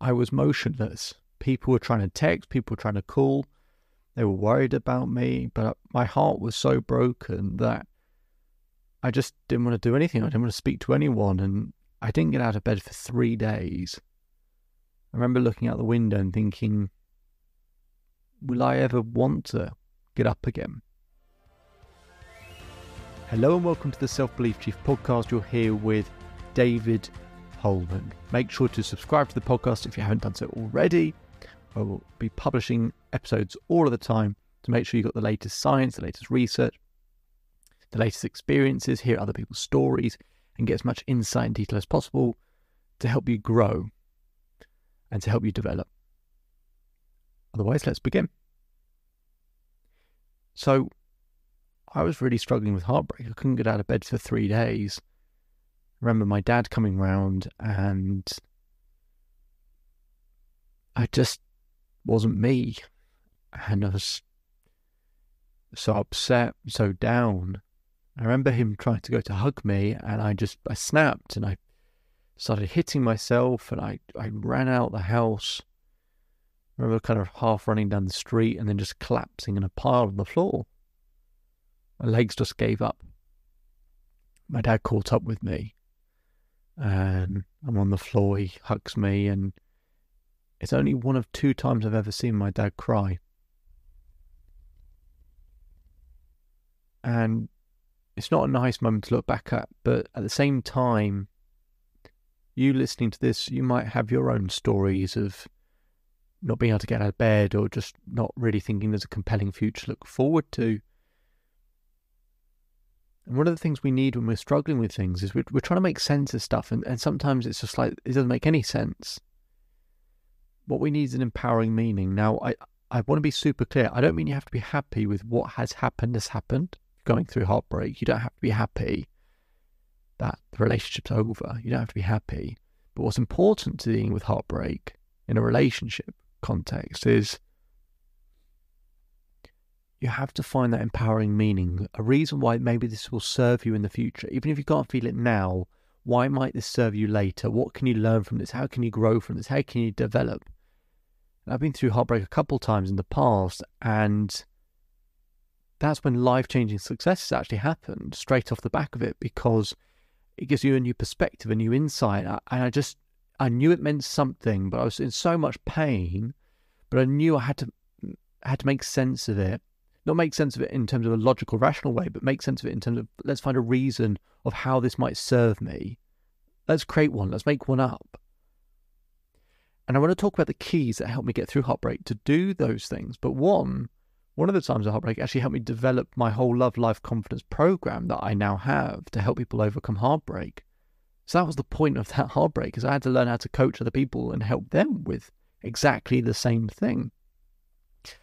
I was motionless. People were trying to text, people were trying to call. They were worried about me, but my heart was so broken that I just didn't want to do anything. I didn't want to speak to anyone, and I didn't get out of bed for 3 days. I remember looking out the window and thinking, will I ever want to get up again? Hello and welcome to the Self-Belief Chief podcast. You're here with David Holman. Make sure to subscribe to the podcast if you haven't done so already. I will be publishing episodes all of the time to make sure you've got the latest science, the latest research, the latest experiences, hear other people's stories, and get as much insight and detail as possible to help you grow and to help you develop. Otherwise, let's begin. So, I was really struggling with heartbreak. I couldn't get out of bed for 3 days. I remember my dad coming round and I just wasn't me. And I was so upset, so down. I remember him trying to go to hug me and I snapped and I started hitting myself and I ran out the house. I remember kind of half running down the street and then just collapsing in a pile on the floor. My legs just gave up. My dad caught up with me and I'm on the floor, he hugs me, and it's only one of 2 times I've ever seen my dad cry. And it's not a nice moment to look back at, but at the same time, you listening to this, you might have your own stories of not being able to get out of bed or just not really thinking there's a compelling future to look forward to. And one of the things we need when we're struggling with things is we're trying to make sense of stuff, and sometimes it's just like, it doesn't make any sense. What we need is an empowering meaning. Now, I want to be super clear. I don't mean you have to be happy with what has happened. Going through heartbreak, you don't have to be happy that the relationship's over. You don't have to be happy. But what's important to dealing with heartbreak in a relationship context is you have to find that empowering meaning, a reason why maybe this will serve you in the future. Even if you can't feel it now, why might this serve you later? What can you learn from this? How can you grow from this? How can you develop? And I've been through heartbreak a couple of times in the past, and that's when life-changing successes actually happened straight off the back of it, because it gives you a new perspective, a new insight. And I knew it meant something, but I was in so much pain, but I knew I had to make sense of it. Not make sense of it in terms of a logical, rational way, but make sense of it in terms of, let's find a reason of how this might serve me. Let's create one. Let's make one up. And I want to talk about the keys that helped me get through heartbreak to do those things. But one of the times of heartbreak actually helped me develop my whole Love Life Confidence program that I now have to help people overcome heartbreak. So that was the point of that heartbreak, is I had to learn how to coach other people and help them with exactly the same thing.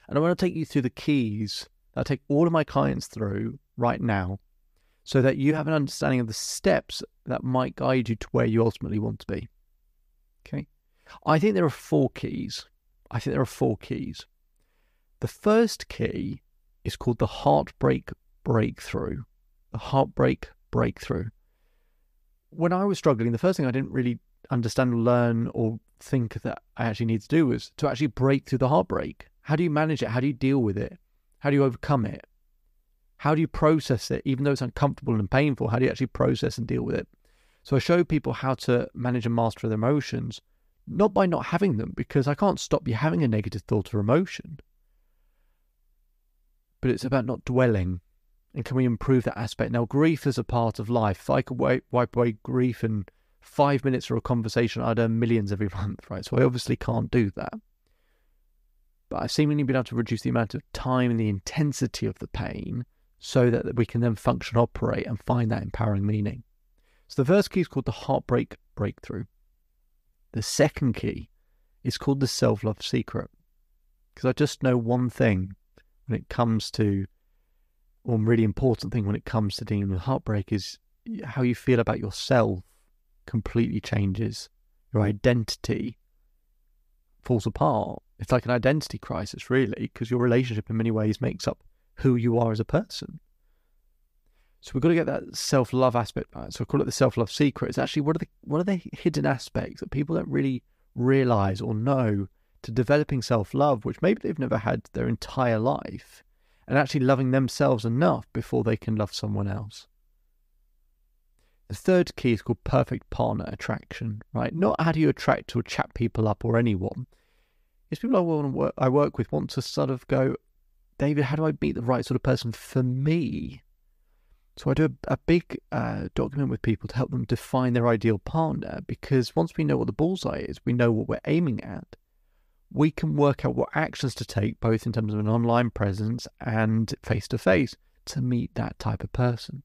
And I want to take you through the keys that I take all of my clients through right now, so that you have an understanding of the steps that might guide you to where you ultimately want to be. Okay? I think there are 4 keys. The first key is called the heartbreak breakthrough. The heartbreak breakthrough. When I was struggling, the first thing I didn't really understand, learn, or think that I actually need to do was to actually break through the heartbreak. How do you manage it? How do you deal with it? How do you overcome it? How do you process it? Even though it's uncomfortable and painful, how do you actually process and deal with it? So I show people how to manage and master their emotions, not by not having them, because I can't stop you having a negative thought or emotion. But it's about not dwelling. And can we improve that aspect? Now, grief is a part of life. If I could wipe away grief in 5 minutes for a conversation, I'd earn millions every month, right? So I obviously can't do that. But I've seemingly been able to reduce the amount of time and the intensity of the pain so that we can then function, operate, and find that empowering meaning. So the first key is called the heartbreak breakthrough. The second key is called the self-love secret. Because I just know one thing when it comes to, one really important thing when it comes to dealing with heartbreak, is how you feel about yourself completely changes. Your identity falls apart. It's like an identity crisis, really, because your relationship in many ways makes up who you are as a person. So we've got to get that self-love aspect right. So I call it the self-love secret. It's actually what are the hidden aspects that people don't really realize or know to developing self-love, which maybe they've never had their entire life, and actually loving themselves enough before they can love someone else. The third key is called perfect partner attraction, right? Not how do you attract or chat people up or anyone. It's people I work with want to sort of go, David, how do I meet the right sort of person for me? So I do a big document with people to help them define their ideal partner, because once we know what the bullseye is, we know what we're aiming at, we can work out what actions to take, both in terms of an online presence and face-to-face, to meet that type of person.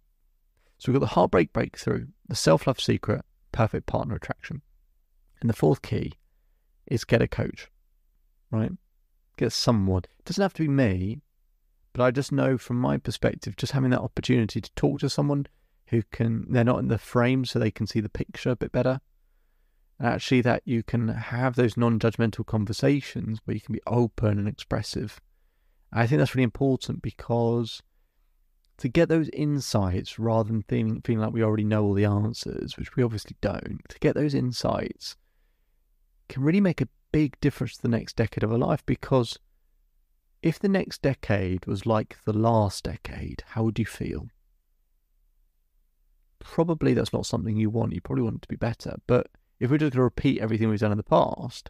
So we've got the Heartbreak breakthrough, the self-love secret, perfect partner attraction. And the fourth key is get a coach, right? Get someone. It doesn't have to be me, but I just know from my perspective, just having that opportunity to talk to someone who they're not in the frame so they can see the picture a bit better. And actually that you can have those non-judgmental conversations where you can be open and expressive. I think that's really important, because to get those insights rather than feeling like we already know all the answers, which we obviously don't, to get those insights can really make a big difference to the next decade of our life. Because if the next decade was like the last decade, how would you feel? Probably that's not something you want. You probably want it to be better. But if we're just going to repeat everything we've done in the past,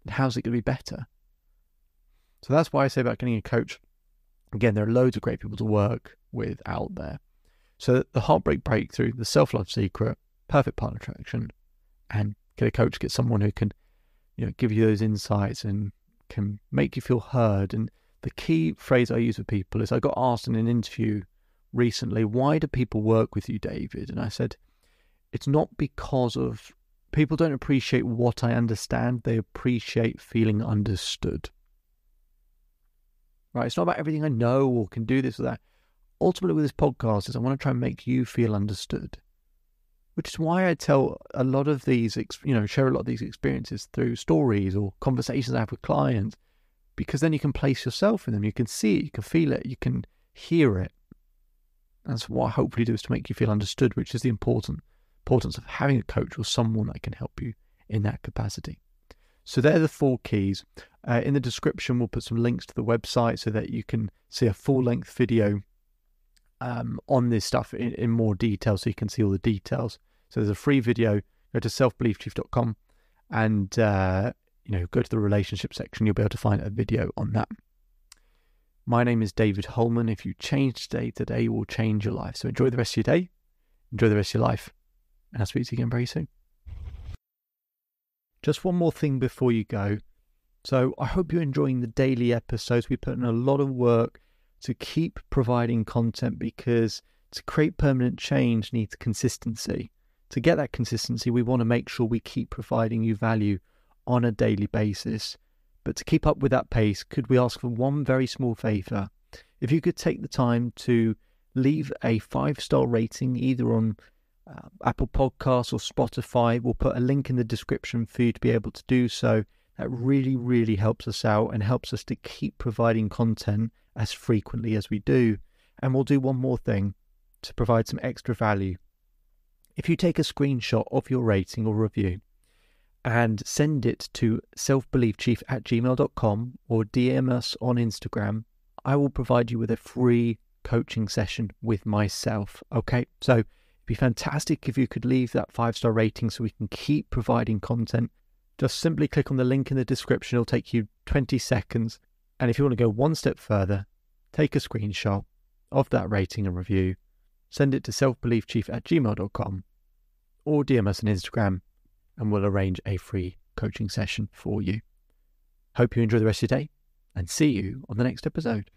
then how's it going to be better? So that's why I say about getting a coach. Again, there are loads of great people to work with out there. So the Heartbreak breakthrough, the self-love secret, perfect partner attraction, and get a coach, get someone who can, give you those insights and can make you feel heard. And the key phrase I use with people is, I got asked in an interview recently, why do people work with you, David? And I said, it's not because of, people don't appreciate what I understand, they appreciate feeling understood. Right? It's not about everything I know or can do this or that. Ultimately with this podcast is I want to try and make you feel understood, which is why I tell a lot of these, share a lot of these experiences through stories or conversations I have with clients, because then you can place yourself in them. You can see it, you can feel it, you can hear it. That's what I hopefully do, is to make you feel understood, which is the importance of having a coach or someone that can help you in that capacity. So they're the 4 keys. In the description, we'll put some links to the website so that you can see a full-length video on this stuff in more detail, so you can see all the details. So there's a free video. Go to selfbeliefchief.com and go to the relationship section. You'll be able to find a video on that. My name is David Holman. If you change today will change your life. So enjoy the rest of your day, enjoy the rest of your life, and I'll speak to you again very soon. Just one more thing before you go. So I hope you're enjoying the daily episodes. We put in a lot of work to keep providing content, because to create permanent change needs consistency. To get that consistency, we want to make sure we keep providing you value on a daily basis. But to keep up with that pace, could we ask for one very small favour? If you could take the time to leave a 5-star rating, either on Apple Podcasts or Spotify. We'll put a link in the description for you to be able to do so. That really, really helps us out and helps us to keep providing content as frequently as we do. And we'll do one more thing to provide some extra value. If you take a screenshot of your rating or review and send it to selfbeliefchief@gmail.com or DM us on Instagram, I will provide you with a free coaching session with myself. Okay, so it'd be fantastic if you could leave that 5-star rating so we can keep providing content. Just simply click on the link in the description. It'll take you 20 seconds. And if you want to go one step further, take a screenshot of that rating and review, send it to selfbeliefchief@gmail.com or DM us on Instagram, and we'll arrange a free coaching session for you. Hope you enjoy the rest of your day, and see you on the next episode.